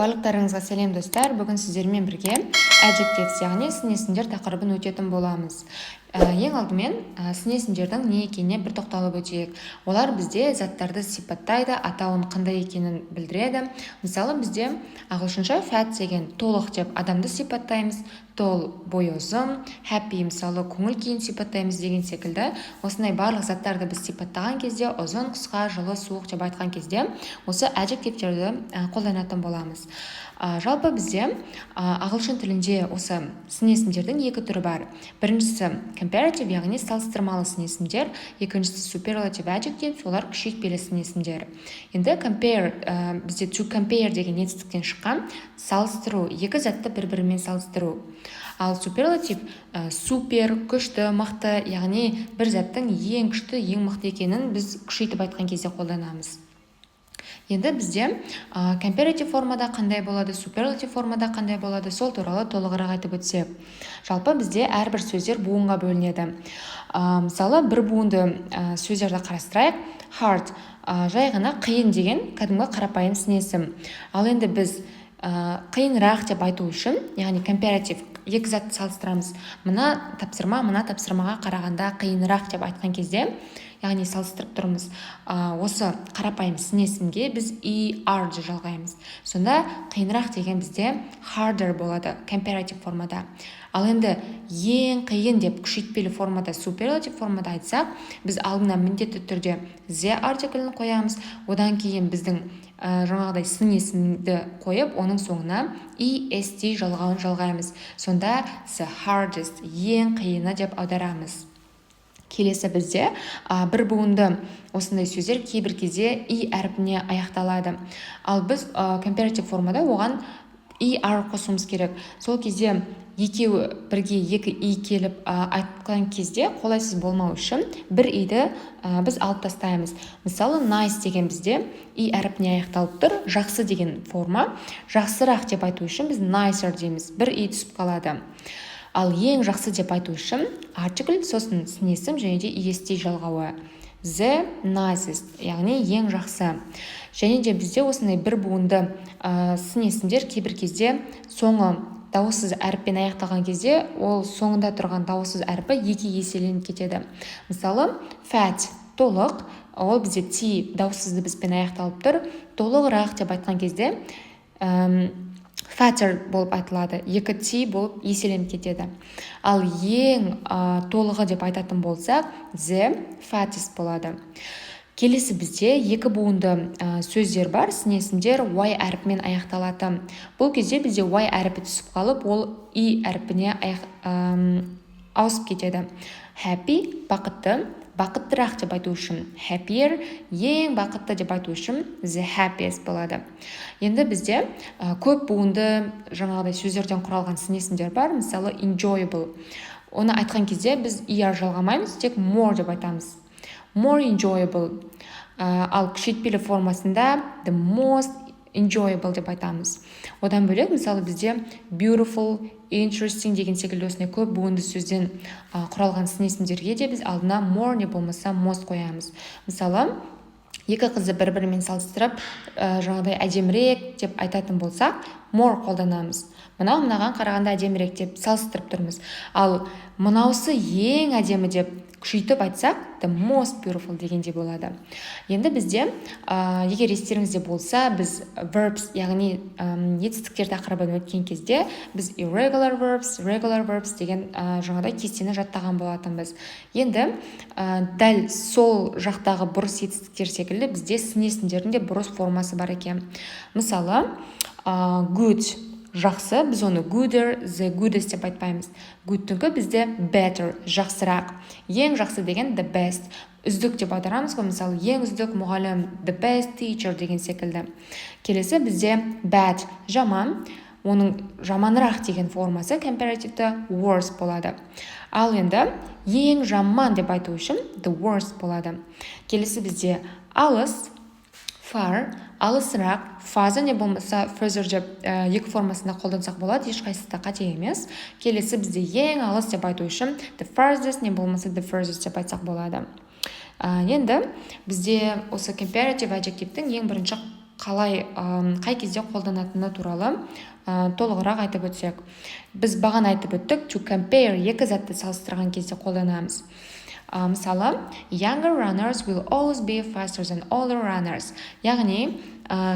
Барлықтарыңызға сәлем достар. Бүгін сіздермен бірге adjectives, яғни сын есімдер тақырыбын өтетін боламыз. Ең алдымен сын есімдердің не екеніне бір тоқталып өтейік. Олар бізде заттарды сипаттайды, атауын қандай екенін білдіреді. Мысалы, бізде ағылшынша fat деген толық деп адамды сипаттаймыз, tall бойы ұзын, happy мысалы көңіл күйін сипаттаймыз деген секілді. Осындай барлық заттарды біз сипаттаған кезде, ұзын, қысқа, жылы, суық деп айтқан кезде осы adjectiveтерді қолданатын боламыз. Жалпы бізде ағылшын тілінде осы сын есімдердің екі түрі бар. Біріншісі comparative, яғни салыстырмалы сын есімдер, екіншісі superlative adjectives, олар күшейтпелі сын есімдер. Енді compare, бізде to compare деген етістіктен шыққан салыстыру, екі затты бір-бірімен салыстыру. Ал superlative супер, күшті, мықты, яғни бір заттың ең күшті, ең мықты екенін біз күшейтіп айтқан кезде қолданамыз. Енді бізде comparative формада қандай болады, superlative формада қандай болады, сол туралы толығырақ айтып өтсек. Жалпы бізде әрбір сөздер буынға бөлінеді. Мысалы, бір буынды сөздерді қарастырайық. Hard, жай ғана қиын деген кәдімгі қарапайым сын есім. Ал енді біз қиынырақ деп айту үшін, яғни comparative, екі затты салыстырамыз. Мына тапсырмаға қарағанда қиынырақ деп айтқан кезде, яғни салыстырып тұрмыз. Осы қарапайым сын есімге біз ER-ді жалғаймыз. Сонда қиынырақ деген бізде harder болады, comparative формада. Ал енді ең қиын деп күшейтпелі формада, superlative формада айтсақ, біз алдына міндетті түрде the артиклін қоямыз, одан кейін біздің жаңағыдай сын есімді қойып, оның соңына est жалғауын жалғаймыз. Сонда the hardest, ең қиыны деп аударамыз. Келесі бізде бір буынды осындай сөздер кейбір кезде әрпіне аяқталады. Ал біз comparative формада оған ER қосуымыз керек. Сол кезде екеуі бірге екі келіп айтқан кезде қолайсыз болмау үшін бір ді біз алып тастаймыз. Мысалы, nice деген бізде әрпіне аяқталып тұр, жақсы деген форма. Жақсырақ деп айту үшін біз nicer дейміз, бір түсіп қалады. Ал ең жақсы деп айту үшін article, сосын сын есім және де est жалғауы. The nicest, яғни ең жақсы. Және де бізде осындай бір буынды сын есімдер кейбір кезде соңы дауыссыз әріппен аяқталған кезде, ол соңында тұрған дауыссыз әрпі екі еселеніп кетеді. Мысалы, fat, толық, ол бізде t дауыссызды бізбен аяқталып тұр, толығырақ деп айтқан кезде fatter болып айтылады, екі t болып еселеніп кетеді. Ал ең толығы деп айтатын болсақ, the fattest болады. Келесі бізде екі буынды сөздер бар, сын есімдер y әрпімен аяқталады. Бұл кезде бізде y әрпі түсіп қалып, ол әрпіне ауысып кетеді. Happy, бақытты, бақыттырақ деп айту үшін happier, ең бақытты деп айту үшін the happiest болады. Енді бізде көп буынды жаңағыдай сөздерден құралған сын есімдер бар, мысалы enjoyable. Оны айтқан кезде біз жалғамаймыз, тек more деп айтамыз. More enjoyable. Ал күшейтпелі формасында the most enjoyable деп айтамыз. Одан бөлек, мысалы бізде beautiful, interesting деген секілді осындай көп буынды сөзден құралған сын есімдерге де біз алдына more не болмаса most қоямыз. Мысалы, екі қызды бір-бірімен салыстырып, жаңағыдай әдемірек деп айтатын болсақ, more қолданамыз. Мынаған қарағанда әдемірек деп салыстырып тұрмыз. Ал мынаусы ең әдемі деп күшейтіп айтсақ, the most beautiful дегенде болады. Енді бізде, егер естеріңізде болса, біз verbs, яғни етістіктер тақырыбын өткен кезде, біз irregular verbs, regular verbs деген жаңағыдай кестені жаттаған болатынбыз. Енді дәл сол жақтағы бұрыс етістіктер секілді бізде сын есімдерінде бұрыс формасы бар екен. Мысалы, good, жақсы, біз оны gooder, the goodest деп айтпаймыз. Good-тіңкі бізде better, жақсырақ. Ең жақсы деген the best. Үздік деп аударамыз ғой, мысалы, ең үздік мұғалім, the best teacher деген секілді. Келесі бізде bad, жаман. Оның жаманырақ деген формасы comparative worse болады. Ал енді ең жаман деп айту үшін the worst болады. Келесі бізде алыс, far, алысырақ, фаза не болмаса further деп екі формасында қолдансақ болады, ешқайсысы да қате емес. Келесі бізде ең алыс деп айту үшін the farthest не болмаса the furthest деп айтсақ болады. Енді бізде осы comparative adjective'тің ең бірінші қалай қай кезде қолданатыны туралы толығырақ айтып өтсек. Біз бағана айтып өттік, to compare, екі затты салыстырған кезде қолданамыз. Мысалы, younger runners will always be faster than older runners. Яғни,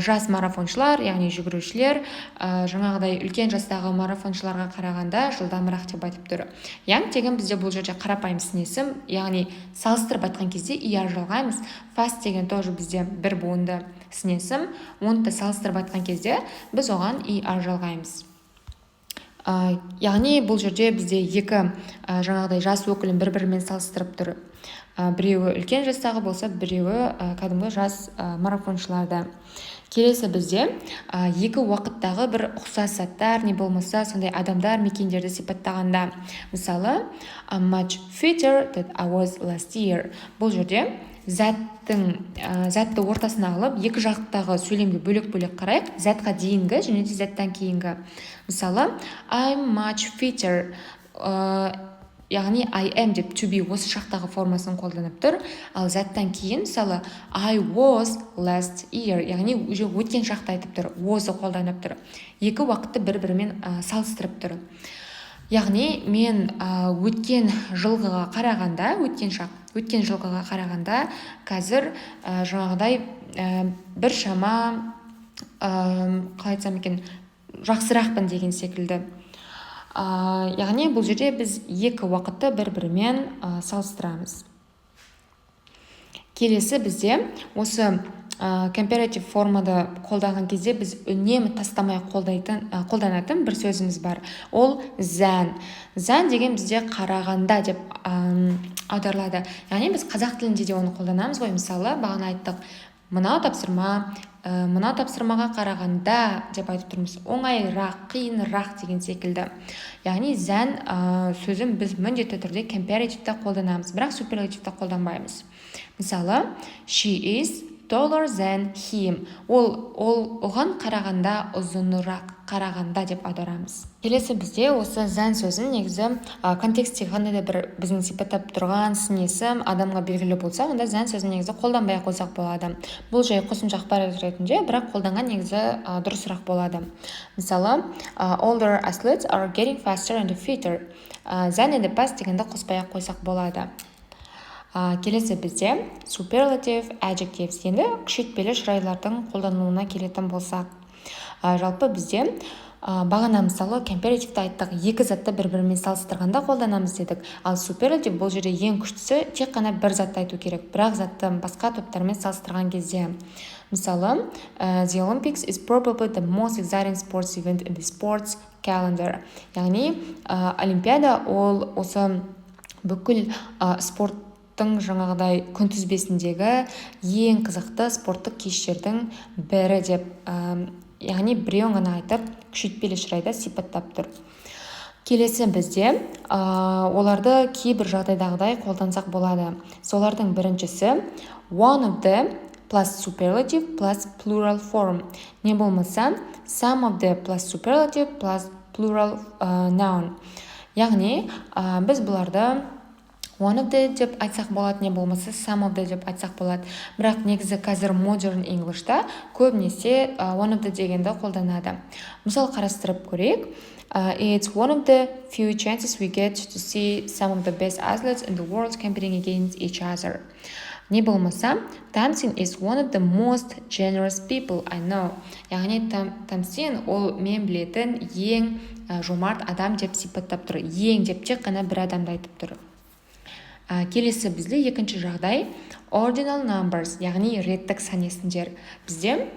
жас марафоншылар, яғни жүгірушілер, жаңағыдай үлкен жастағы марафоншыларға қарағанда жылдамырақ деп айтып тұр. Young деген бізде бұл жерде қарапайым сын-есім, яғни салыстырып айтқан кезде ER жалғаймыз. Fast деген тоже бізде бір буынды сын-есім, оны салыстырып айтқан кезде біз оған ER жалғаймыз. Яғни бұл жерде бізде екі жаңағыдай жас өкілін бір-бірімен салыстырып тұр. Біреуі үлкен жастағы болса, біреуі кәдімгі жас марафоншыларда. Келесі бізде екі уақыттағы бір ұқсас заттар, не болмаса сондай адамдар, мекендерді сипаттағанда. Мысалы, I'm much fitter than I was last year. Бұл жерде затты ортасына алып, екі жақтағы сөйлемге бөлек-бөлек қарайық, затқа дейінгі және де заттан кейінгі. Мысалы, I'm much fitter, яғни I am деп to be осы жақтағы формасын қолданып тұр, ал заттан кейін, мысалы, I was last year, яғни уже өткен шақты айтып тұр, was'ы қолданып тұр. Екі уақытты бір-бірімен салыстырып тұр. Яғни мен өткен жылғыға қарағанда қазір жаңағыдай бір шама қалай айтсам екен, жақсырақпын деген секілді. Яғни бұл жерде біз екі уақытты бір-бірімен салыстырамыз. Келесі бізде осы comparative формада қолданған кезде біз үнемі тастамай қолданатын бір сөзіміз бар. Ол than. Than деген бізде қарағанда деп аударылады. Яғни біз қазақ тілінде де оны қолданамыз ғой. Мысалы, бағана айттық, мынау тапсырмаға қарағанда деп айтып тұрмыз. Оңайырақ, қиынырақ деген секілді. Яғни than сөзін біз міндетті түрде comparative-та қолданамыз, бірақ superlative-та қолданбаймыз. Мысалы, she is taller than him. Оған қарағанда ұзынырақ, қарағанда деп аударамыз. Келесі бізде осы than сөзін негізі контекстте қандай да бір біздің сипаттап тұрған сын-есім адамға белгілі болса, онда than сөзін негізі қолданбай қойсақ болады. Бұл жай қосымша ақпарат ретінде, бірақ қолданған негізі дұрысырақ болады. Мысалы, older athletes are getting faster and fitter. Than in the past дегенді қоспай қойсақ болады. Келесі бізде superlative adjectives, енді күшейтпелі шырайлардың қолданылуына келетін болсақ. Жалпы бізде бағана мысалы comparative-та айттық, екі затты бір-бірімен салыстырғанда қолданамыз дедік. Ал superlative бұл жерде ең күштісі тек қана бір затты айту керек, бірақ затты басқа топтармен салыстырған кезде. Мысалы, the Olympics is probably the most exciting sports event in the sports calendar. Яғни, Олимпиада ол осы бүкіл спорттың жаңағыдай күнтізбесіндегі ең қызықты спорттық кештердің бірі деп, яғни біреуін ғана айтып, күшейтпелі шырайда сипаттап тұр. Келесі бізде оларды кейбір жағдайдағыдай қолдансақ болады. Солардың біріншісі one of the plus superlative plus plural form. Не болмаса some of the plus superlative plus plural noun. Яғни біз бұларды one of the деп айтсақ болады, не болмаса some of the деп айтсақ болады. Бірақ негізі қазір modern English'та көбінесе one of the дегенді қолданады. Мысал қарастырып көрейік. It's one of the few chances we get to see some of the best athletes in the world competing against each other. Не болмаса, Тамсин is one of the most generous people I know. Яғни Тамсин ол мен білетін ең жомарт адам деп сипаттап тұр. Ең деп тек қана бір адамды айтып тұр. Келесі бізде екінші жағдай ordinal numbers, яғни реттік сан есімдер. Бізде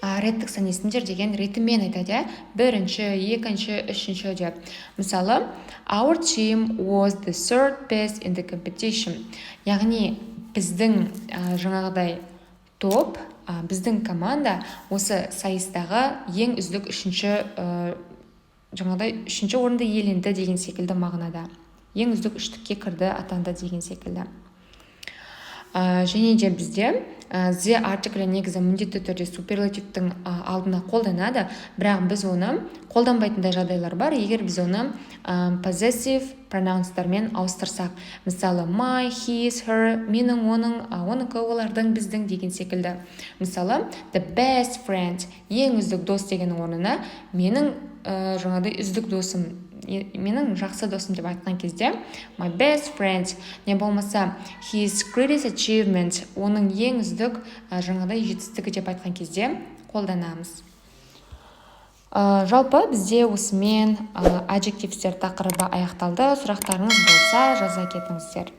реттік сан есімдер деген ретімен айтады, бірінші, екінші, үшінші деп. Мысалы, our team was the third best in the competition. Яғни біздің жаңағыдай топ, біздің команда осы сайыстағы ең үздік үшінші орынды иеленді деген секілді мағынада. Ең үздік үштікке кірді, атанды деген секілді. Және де бізде the артиклі негізі міндетті түрде суперлативтің алдына қолданады, бірақ біз оны қолданбайтындай жағдайлар бар, егер біз оны possessive pronouns'тармен ауыстырсақ. Мысалы, my, his, her, менің, оныкі, олардың, біздің деген секілді. Мысалы, the best friend, ең үздік дос дегеннің орнына менің жаңағыдай үздік досым, менің жақсы досым деп айтқан кезде my best friend, не болмаса his greatest achievement, оның ең үздік жаңағыдай жетістігі деп айтқан кезде қолданамыз. Жалпы бізде осымен adjectivестер тақырыбы аяқталды. Сұрақтарыңыз болса жаза кетіңіздер.